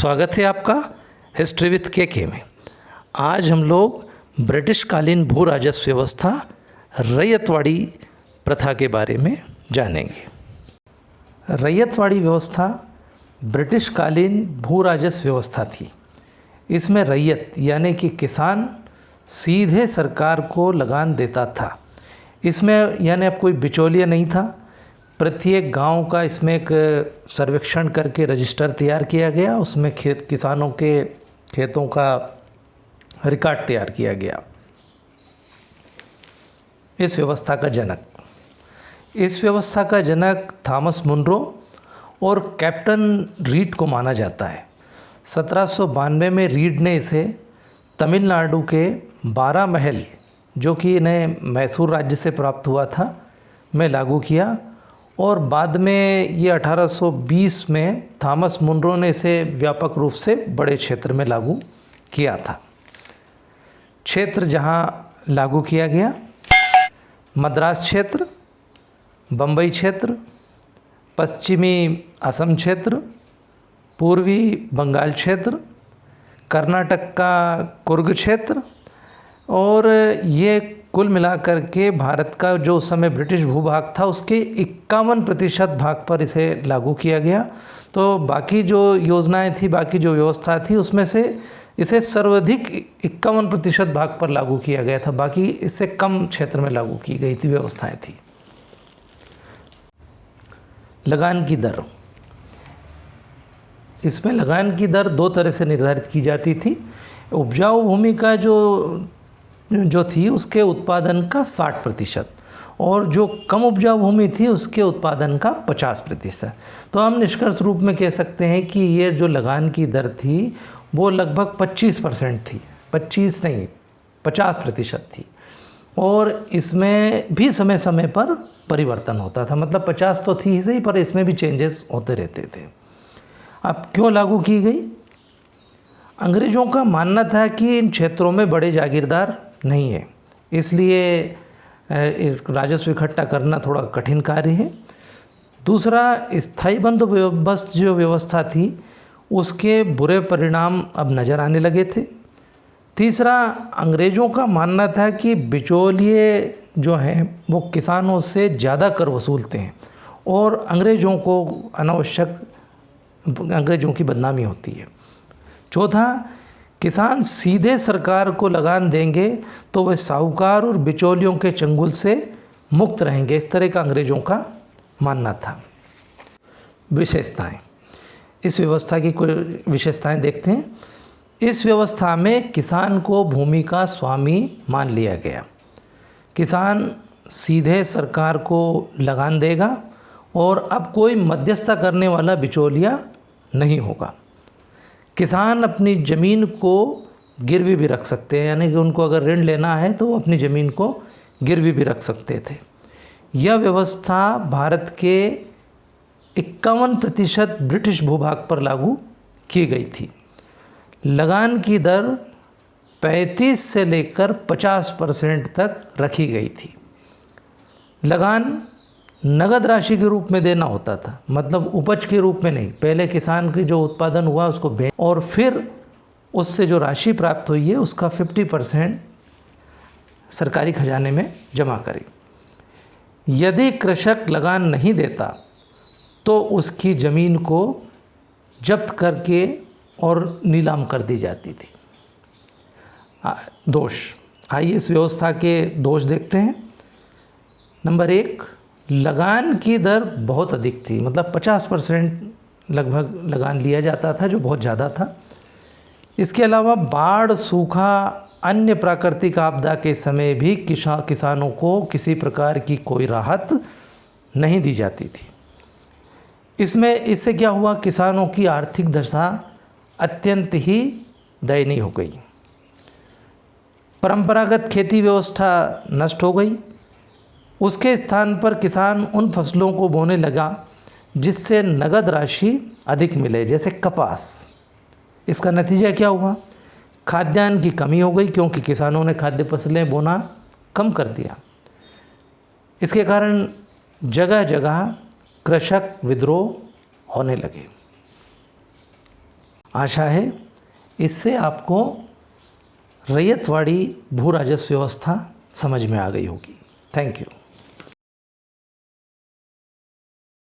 स्वागत है आपका हिस्ट्री विथ के में। आज हम लोग ब्रिटिश कालीन भू राजस्व व्यवस्था रैयतवाड़ी प्रथा के बारे में जानेंगे। रैयतवाड़ी व्यवस्था ब्रिटिश कालीन भू राजस्व व्यवस्था थी। इसमें रैयत यानी कि किसान सीधे सरकार को लगान देता था। इसमें यानी अब कोई बिचौलिया नहीं था। प्रत्येक गांव का इसमें एक सर्वेक्षण करके रजिस्टर तैयार किया गया। उसमें किसानों के खेतों का रिकॉर्ड तैयार किया गया। इस व्यवस्था का जनक थॉमस मुनरो और कैप्टन रीड को माना जाता है। 1792 में रीड ने इसे तमिलनाडु के 12 महल, जो कि इन्हें मैसूर राज्य से प्राप्त हुआ था, में लागू किया। और बाद में ये 1820 में थॉमस मुनरो ने इसे व्यापक रूप से बड़े क्षेत्र में लागू किया था। क्षेत्र जहाँ लागू किया गया: मद्रास क्षेत्र, बम्बई क्षेत्र, पश्चिमी असम क्षेत्र, पूर्वी बंगाल क्षेत्र, कर्नाटक का कुर्ग क्षेत्र। और ये कुल मिलाकर के भारत का जो उस समय ब्रिटिश भूभाग था उसके 51% भाग पर इसे लागू किया गया। तो बाकी जो योजनाएं थी, बाकी जो व्यवस्था थी, उसमें से इसे सर्वाधिक 51% भाग पर लागू किया गया था। बाकी इससे कम क्षेत्र में लागू की गई थी व्यवस्थाएं थी। लगान की दर: इसमें लगान की दर दो तरह से निर्धारित की जाती थी। उपजाऊ भूमि का जो थी उसके उत्पादन का 60% और जो कम उपजाऊ भूमि थी उसके उत्पादन का 50%। तो हम निष्कर्ष रूप में कह सकते हैं कि ये जो लगान की दर थी वो लगभग 25% थी। 25 नहीं, 50% थी। और इसमें भी समय समय पर परिवर्तन होता था। मतलब 50 तो थी ही सही, पर इसमें भी चेंजेस होते रहते थे। अब क्यों लागू की गई? अंग्रेज़ों का मानना था कि इन क्षेत्रों में बड़े जागीरदार नहीं है, इसलिए राजस्व इकट्ठा करना थोड़ा कठिन कार्य है। दूसरा, स्थायी बंदोबस्त जो व्यवस्था थी उसके बुरे परिणाम अब नज़र आने लगे थे। तीसरा, अंग्रेज़ों का मानना था कि बिचौलिए जो हैं वो किसानों से ज़्यादा कर वसूलते हैं और अंग्रेज़ों की बदनामी होती है। चौथा, किसान सीधे सरकार को लगान देंगे तो वे साहूकार और बिचौलियों के चंगुल से मुक्त रहेंगे। इस तरह का अंग्रेज़ों का मानना था। विशेषताएं: इस व्यवस्था की कुछ विशेषताएं देखते हैं। इस व्यवस्था में किसान को भूमि का स्वामी मान लिया गया। किसान सीधे सरकार को लगान देगा और अब कोई मध्यस्थता करने वाला बिचौलिया नहीं होगा। किसान अपनी ज़मीन को गिरवी भी रख सकते हैं, यानी कि उनको अगर ऋण लेना है तो वो अपनी ज़मीन को गिरवी भी रख सकते थे। यह व्यवस्था भारत के 51% ब्रिटिश भूभाग पर लागू की गई थी। लगान की दर 35 से लेकर 50% तक रखी गई थी। लगान नगद राशि के रूप में देना होता था, मतलब उपज के रूप में नहीं। पहले किसान की जो उत्पादन हुआ उसको बेच और फिर उससे जो राशि प्राप्त हुई है उसका 50% सरकारी खजाने में जमा करें। यदि कृषक लगान नहीं देता तो उसकी ज़मीन को जब्त करके और नीलाम कर दी जाती थी। दोष: आइए इस व्यवस्था के दोष देखते हैं। नंबर 1, लगान की दर बहुत अधिक थी। मतलब 50% लगभग लगान लिया जाता था, जो बहुत ज़्यादा था। इसके अलावा बाढ़, सूखा, अन्य प्राकृतिक आपदा के समय भी किसानों को किसी प्रकार की कोई राहत नहीं दी जाती थी। इससे क्या हुआ? किसानों की आर्थिक दशा अत्यंत ही दयनीय हो गई। परंपरागत खेती व्यवस्था नष्ट हो गई। उसके स्थान पर किसान उन फसलों को बोने लगा जिससे नगद राशि अधिक मिले, जैसे कपास। इसका नतीजा क्या हुआ? खाद्यान्न की कमी हो गई, क्योंकि किसानों ने खाद्य फसलें बोना कम कर दिया। इसके कारण जगह जगह कृषक विद्रोह होने लगे। आशा है इससे आपको रैयतवाड़ी भू राजस्व व्यवस्था समझ में आ गई होगी। Thank you.